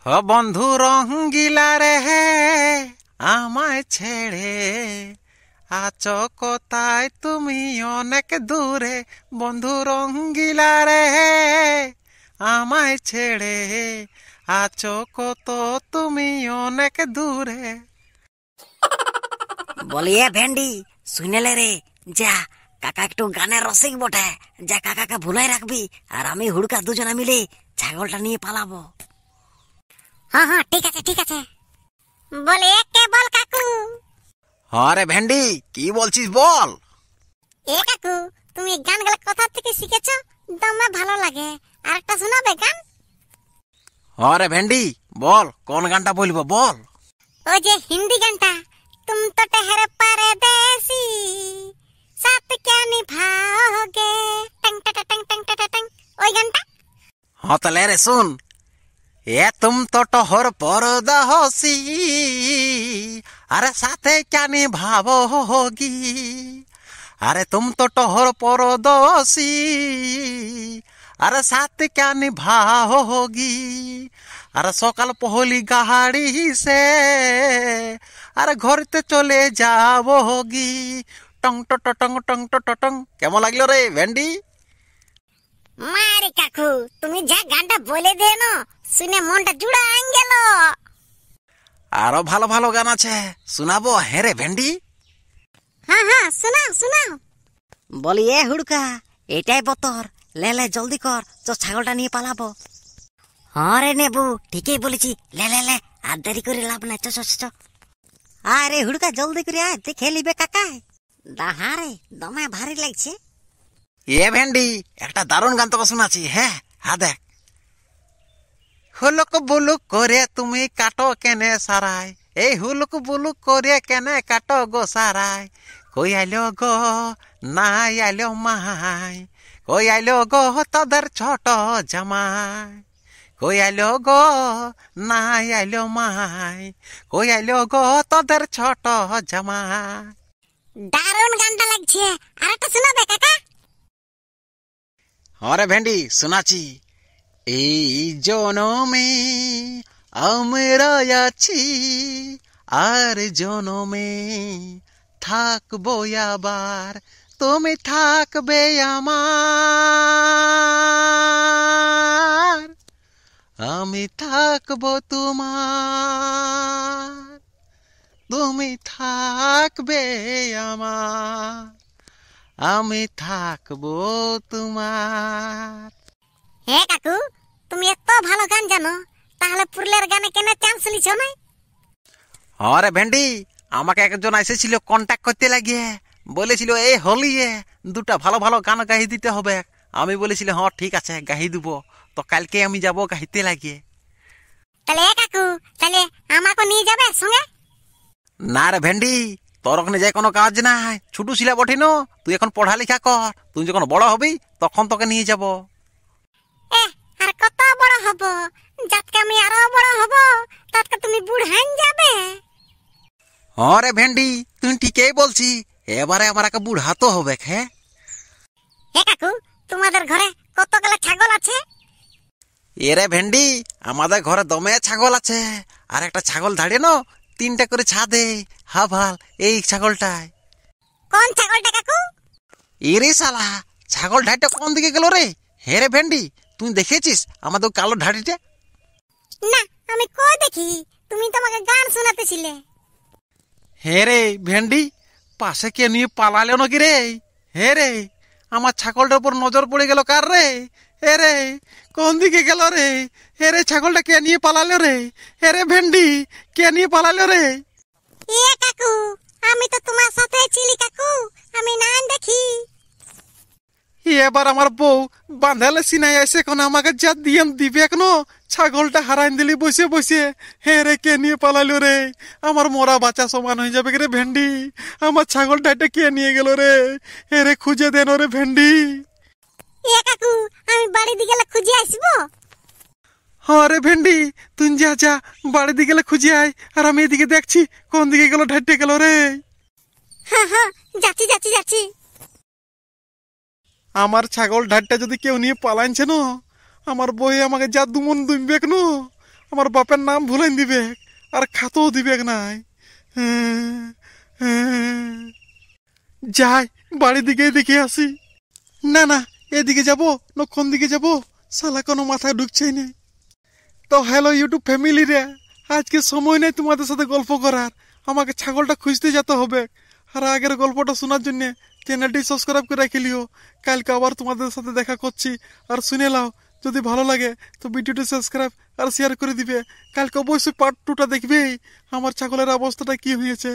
হ বন্ধু রঙ্গিলা রে হে আমায় ছেড়ে আছো কোথায় তুমি অনেক দূরে। বন্ধু রঙ্গিলা রে হে আমায় ছেড়ে আছো কত তুমি অনেক দূরে। বলিয়ে ভেন্ডি শুনেলে রে, যা কাকা একটু গানের রসিক বটে, যা কাকাকে ভুলাই রাখবি, আর আমি হুড়কা দুজনে মিলে ছাগলটা নিয়ে পালাবো। হ্যাঁ হ্যাঁ ঠিক আছে ঠিক আছে। বলে কে বল কাকু। আরে ভেন্ডি কি বলছিস বল। এ কাকু, তুমি গানগুলো কোথা থেকে শিখেছো? দমে ভালো লাগে, আরেকটা শোনাবে গান? আরে ভেন্ডি বল, কোন গানটা বলবো বল। ওই যে হিন্দি গানটা, तुम तो ठहरे परदेसी साथ क्या निभाओगे, टंग टंग टंग टंग टंग टंग, ওই গানটা। हाँ तले रे सुन। ये तुम तो टहर परदेसी अरे साथे क्या निभाओगी। अरे तुम तो टहर परदेसी अरे साथ क्या निभाओगी। अरे सकाल पहली गाड़ी से अरे ঘরতে চলে যাবোগি। টং টং টং টং টং। কেমন লাগলো রে ভেন্ডি? মারি কাকু, তুমি যা গানটা বলে দেন শুনে মনটা জুড়া গেল। আরো ভালো ভালো গান আছে, শোনাবো। হ্যাঁ রে ভেন্ডি। হ্যাঁ হ্যাঁ শোনাও শোনাও। বলিয়ে হুড়কা, এটাই বতর, লে লে জলদি কর, তো ছাগলটা নিয়ে পালাবো। হ্যাঁ রে নেবু, ঠিকই বলেছি, লে লে লে, আর দেরি করে লাভ নাই, চ চ চ। আরে হুড়কা জলদি করে আয়, দেখে লিবে কাকায়। দাহারে দমে ভারী লাগছে। এ ভেন্ডি একটা দারুণ গান তোকে শোনাচ্ছি। হ্যাঁ হ্যাঁ দেখ। হুলুক বুলুক করে তুমি কাটো কেনে সারাই, এই হুলুক বুলুক করে কেনে কাটো গো সারাই। কই আইলো গো নাই আইলো মাই, কই আইলো গো তোদের ছোট জামাই। কই আইলো গো নাই আইলো মাই, কই আইলো গো তোদের ছোট জামাই। দারুণ গানটা লাগছে, আরেকটা শোনাবে কাকা? আরে ভেন্ডি শোনাচ্ছি। এই জনমে আমরা আছি, আর জনমে থাকবো আবার, তুমি থাকবে আমার, আমি থাকবো তোমার, তুমি থাকবে আমার, আমি থাকবো তোমার। হ্যাঁ কাকু, তুমি এত ভালো গান জানো, তাহলে পুরুলিয়ার গানে কেন চান্স লিছ না? আরে ভেন্ডি আমাকে একজন এসেছিল কন্ট্যাক্ট করতে লাগিয়ে, বলেছিল এই হলিয়ে দুটা ভালো ভালো গান গাই দিতে হবে। আমি বলেছিল হ্যাঁ ঠিক আছে গাই দিব, তো কালকে আমি যাব গাইতে লাগিয়ে। তাহলে কাকু, তাহলে আমাকে নিয়ে যাবে সঙ্গে? না রে ভেন্ডি, তোর ওখানে যাই কোনো কাজ নাই, ছোট ছিলা বঠিন, তুই এখন পড়ালেখা কর, তুই যখন বড় হবি তখন তোকে নিয়ে যাব। আর কত বড় হব? যাতকে আমি আরো বড় হব, তাতকে তুমি বুড়হান যাবে। আরে ভেন্ডি তুই ঠিকই বলছি, এবারে আমার একে বুড়াতো হবে। হ্যাঁ হে কাকু, তোমাদের ঘরে কতগুলো ছাগল আছে? এরে ভেন্ডি আমাদের ঘরে দমে ছাগল আছে, আর একটা ছাগল দাঁড়িয়ে না তিনটা করে ছাদে। হা ভাল এই ছাগলটায়। কোন ছাগলটা কাকু? এরে শালা ছাগল ঢাড়িটা কোন দিকে গেল রে? হে রে ভেন্ডি তুই দেখেছিস আমাদের কালো ঢাড়িটা? না, আমি কই দেখি, তুমি তো আমাকে গান শোনাতেছিলে। হে রে ভেন্ডি পাশে কে নিয়ে পালালো নাকি রে? হে রে আমার ছাগলটার উপর নজর পড়ে গেল কার রে? হে রে কোন দিকে গেল রে? হে রে ছাগলটা কে নিয়ে পালালো রে? হে রে ভেন্ডি কে নিয়ে পালালো রে? এ কাকু, আমি তো তোমার সাথে ছিলি কাকু, আমি না দেখি। এবার আমার বউ বাঁধালে সিনাই এসে কোন আমাকে যা দিয়ে দিবে এখনো, ছাগলটা হারাইন দিলি বসে বসে। হে রে কে নিয়ে পালালো রে? আমার মরা বাচ্চা সমান হয়ে যাবে রে ভেন্ডি, আমার ছাগলটা এটা কে নিয়ে গেল রে? হে রে খুঁজে দেন রে ভেন্ডি। এ কাকু, আমি বাড়ি দিকে গেলে খুঁজে আসবো। হ্যাঁ রে ভেন্ডি তুই যা যা বাড়ি দিকে গেলে খুঁজে আয়, আর আমি এদিকে দেখছি কোন দিকে গেল ঢাইটে গেল রে। হ্যাঁ হ্যাঁ যাচ্ছি যাচ্ছি যাচ্ছি। আমার ছাগল ঢাটটা যদি কেউ নিয়ে পালাইছে না, আমার বই আমাকে যা দুমন দুমবে কেন, আমার বাপের নাম ভুলেন দিবে আর খাতেও দিবে নাই। যাই বাড়ির দিকে দেখে আসি। না না, এদিকে যাব না কোন দিকে যাব, শালা কোনো মাথায় ঢুকছেই না। তো হ্যালো ইউটিউব ফ্যামিলি রে, আজকে সময় নেই তোমাদের সাথে গল্প করার, আমাকে ছাগলটা খুঁজতে যেতে হবে। আর আগের গল্পটা শোনার জন্য চ্যানেলটি সাবস্ক্রাইব করে রেখে লিও। কালকে আবার তোমাদের সাথে দেখা করছি, আর শুনে নাও। যদি ভালো লাগে তো ভিডিওটি সাবস্ক্রাইব আর শেয়ার করে দিবে। কালকে অবশ্যই পার্ট 2টা দেখবেই, আমার ছাগলের অবস্থাটা কি হয়েছে।